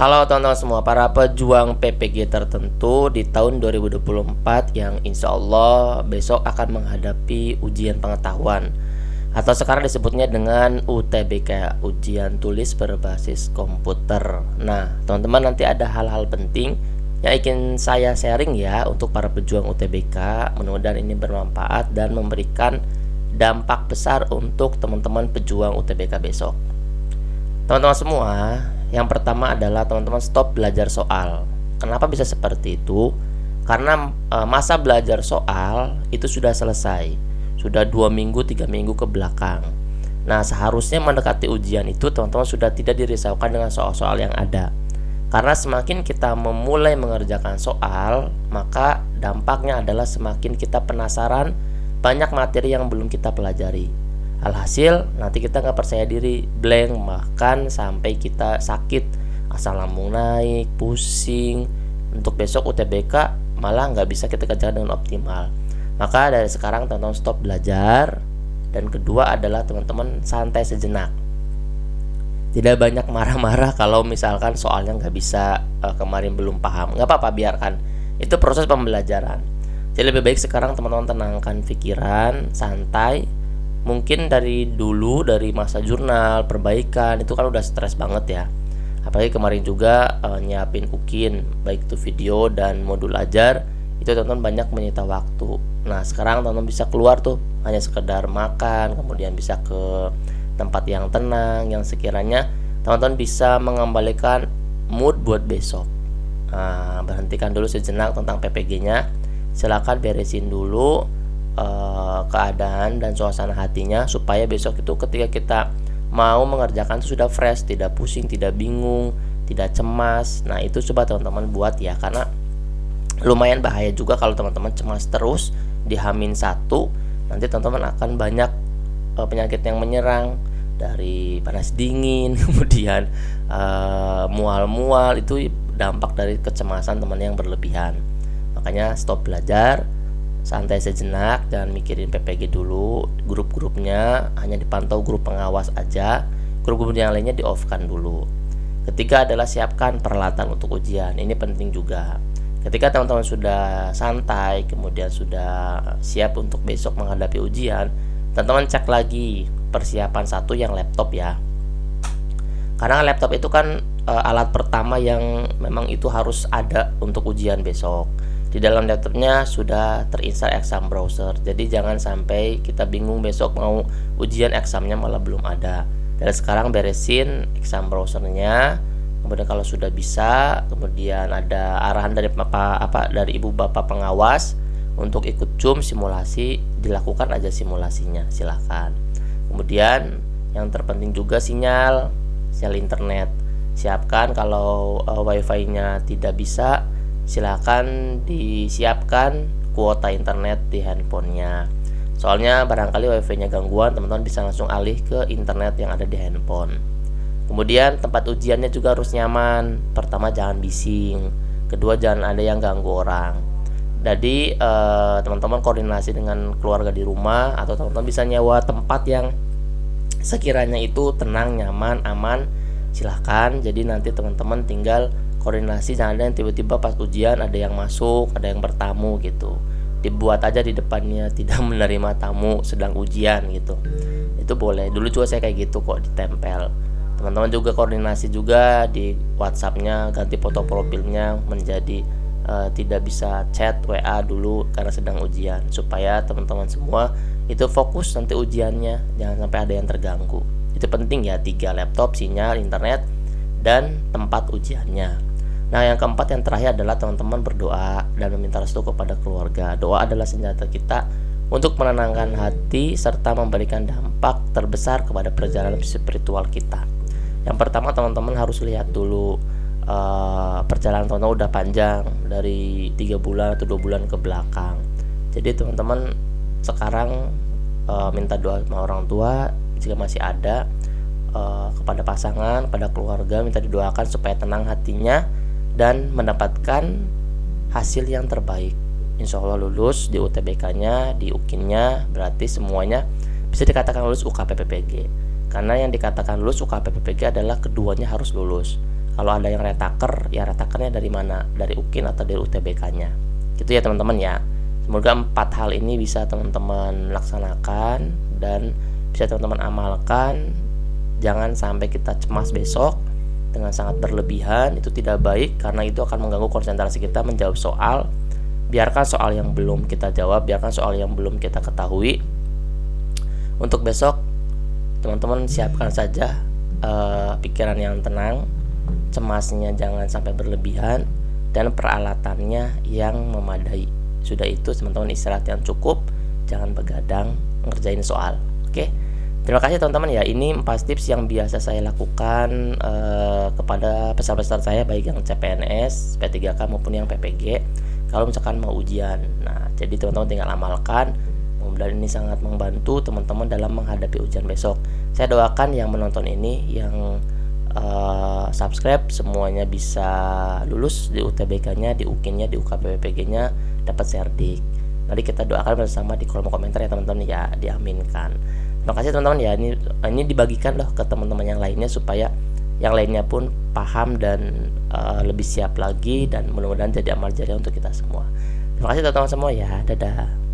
Halo teman-teman semua, para pejuang PPG tertentu di tahun 2024 yang insya Allah besok akan menghadapi ujian pengetahuan atau sekarang disebutnya dengan UTBK, ujian tulis berbasis komputer. Nah, teman-teman, nanti ada hal-hal penting yang ingin saya sharing ya untuk para pejuang UTBK. Mudah-mudahan ini bermanfaat dan memberikan dampak besar untuk teman-teman pejuang UTBK besok. Teman-teman semua, yang pertama adalah teman-teman stop belajar soal. Kenapa bisa seperti itu? Karena masa belajar soal itu sudah selesai, sudah 2 minggu 3 minggu ke belakang. Nah, seharusnya mendekati ujian itu teman-teman sudah tidak dirisaukan dengan soal-soal yang ada. Karena semakin kita memulai mengerjakan soal, maka dampaknya adalah semakin kita penasaran banyak materi yang belum kita pelajari. Alhasil nanti kita nggak percaya diri, blank, bahkan sampai kita sakit, asam lambung naik, pusing. Untuk besok UTBK malah nggak bisa kita kerjakan dengan optimal. Maka dari sekarang teman-teman stop belajar. Dan kedua adalah teman-teman santai sejenak. Tidak banyak marah-marah kalau misalkan soalnya nggak bisa, kemarin belum paham. Nggak apa-apa, biarkan. Itu proses pembelajaran. Jadi lebih baik sekarang teman-teman tenangkan pikiran, santai. Mungkin dari dulu, dari masa jurnal, perbaikan, itu kan udah stres banget ya. Apalagi kemarin juga nyiapin UKIN, baik itu video dan modul ajar, itu teman-teman banyak menyita waktu. Nah, sekarang teman-teman bisa keluar tuh, hanya sekedar makan, kemudian bisa ke tempat yang tenang, yang sekiranya teman-teman bisa mengembalikan mood buat besok. Nah, berhentikan dulu sejenak tentang PPG-nya. Silakan beresin dulu keadaan dan suasana hatinya supaya besok itu ketika kita mau mengerjakan itu sudah fresh, tidak pusing, tidak bingung, tidak cemas. Nah, itu coba teman-teman buat ya, karena lumayan bahaya juga kalau teman-teman cemas terus di H-1. Nanti teman-teman akan banyak penyakit yang menyerang, dari panas dingin, kemudian mual-mual. Itu dampak dari kecemasan teman yang berlebihan. Makanya stop belajar, santai sejenak, jangan mikirin PPG dulu. Grup-grupnya hanya dipantau grup pengawas aja, grup-grup yang lainnya di off kan dulu. Ketiga adalah siapkan peralatan untuk ujian. Ini penting juga. Ketika teman-teman sudah santai, kemudian sudah siap untuk besok menghadapi ujian, teman-teman cek lagi persiapan satu yang laptop ya. Karena laptop itu kan alat pertama yang memang itu harus ada untuk ujian besok. Di dalam laptopnya sudah terinstall exam browser. Jadi jangan sampai kita bingung besok mau ujian examnya malah belum ada. Dari sekarang beresin exam browsernya. Kemudian kalau sudah bisa, kemudian ada arahan dari dari ibu bapak pengawas untuk ikut Zoom simulasi, dilakukan aja simulasinya, silakan. Kemudian yang terpenting juga sinyal internet. Siapkan kalau wifi-nya tidak bisa, silakan disiapkan kuota internet di handphonenya. Soalnya barangkali wifi-nya gangguan, teman-teman bisa langsung alih ke internet yang ada di handphone. Kemudian tempat ujiannya juga harus nyaman. Pertama, jangan bising. Kedua, jangan ada yang ganggu orang. Jadi teman-teman koordinasi dengan keluarga di rumah, atau teman-teman bisa nyewa tempat yang sekiranya itu tenang, nyaman, aman. Silahkan. Jadi nanti teman-teman tinggal koordinasi, jangan ada yang tiba-tiba pas ujian ada yang masuk, ada yang bertamu gitu. Dibuat aja di depannya tidak menerima tamu sedang ujian gitu. Itu boleh. Dulu juga saya kayak gitu kok, ditempel. Teman-teman juga koordinasi juga di WhatsApp-nya, ganti foto profilnya menjadi tidak bisa chat WA dulu karena sedang ujian, supaya teman-teman semua itu fokus nanti ujiannya, jangan sampai ada yang terganggu. Itu penting ya, 3 laptop, sinyal, internet, dan tempat ujiannya. Nah, yang keempat, yang terakhir adalah teman-teman berdoa dan meminta restu kepada keluarga. Doa adalah senjata kita untuk menenangkan hati serta memberikan dampak terbesar kepada perjalanan spiritual kita. Yang pertama, teman-teman harus lihat dulu perjalanan teman-teman udah panjang, dari 3 bulan atau 2 bulan ke belakang. Jadi teman-teman sekarang minta doa sama orang tua jika masih ada, kepada pasangan, pada keluarga, minta didoakan supaya tenang hatinya dan mendapatkan hasil yang terbaik. Insya Allah lulus di UTBK-nya, di UKIN-nya, berarti semuanya bisa dikatakan lulus UKPPPG. Karena yang dikatakan lulus UKPPPG adalah keduanya harus lulus. Kalau ada yang retaker, ya retakernya dari mana? Dari UKIN atau dari UTBK-nya. Gitu ya teman-teman ya. Semoga 4 hal ini bisa teman-teman laksanakan dan bisa teman-teman amalkan. Jangan sampai kita cemas besok dengan sangat berlebihan, itu tidak baik karena itu akan mengganggu konsentrasi kita menjawab soal. Biarkan soal yang belum kita jawab, biarkan soal yang belum kita ketahui. Untuk besok teman-teman siapkan saja pikiran yang tenang, cemasnya jangan sampai berlebihan, dan peralatannya yang memadai. Sudah itu teman-teman istirahat yang cukup, jangan begadang ngerjain soal. Oke. Terima kasih teman-teman ya. Ini 4 tips yang biasa saya lakukan kepada peserta saya baik yang CPNS, P3K maupun yang PPG kalau misalkan mau ujian. Nah, jadi teman-teman tinggal amalkan. Mudah-mudahan ini sangat membantu teman-teman dalam menghadapi ujian besok. Saya doakan yang menonton ini, yang subscribe semuanya bisa lulus di UTBK-nya, di UKIN-nya, di UKPPG-nya, dapat serdik. Nanti kita doakan bersama di kolom komentar ya teman-teman ya, diaminkan. Terima kasih teman-teman ya. Ini dibagikan loh ke teman-teman yang lainnya supaya yang lainnya pun paham dan lebih siap lagi, dan mudah-mudahan jadi amal jariah untuk kita semua. Terima kasih teman-teman semua ya. Dadah.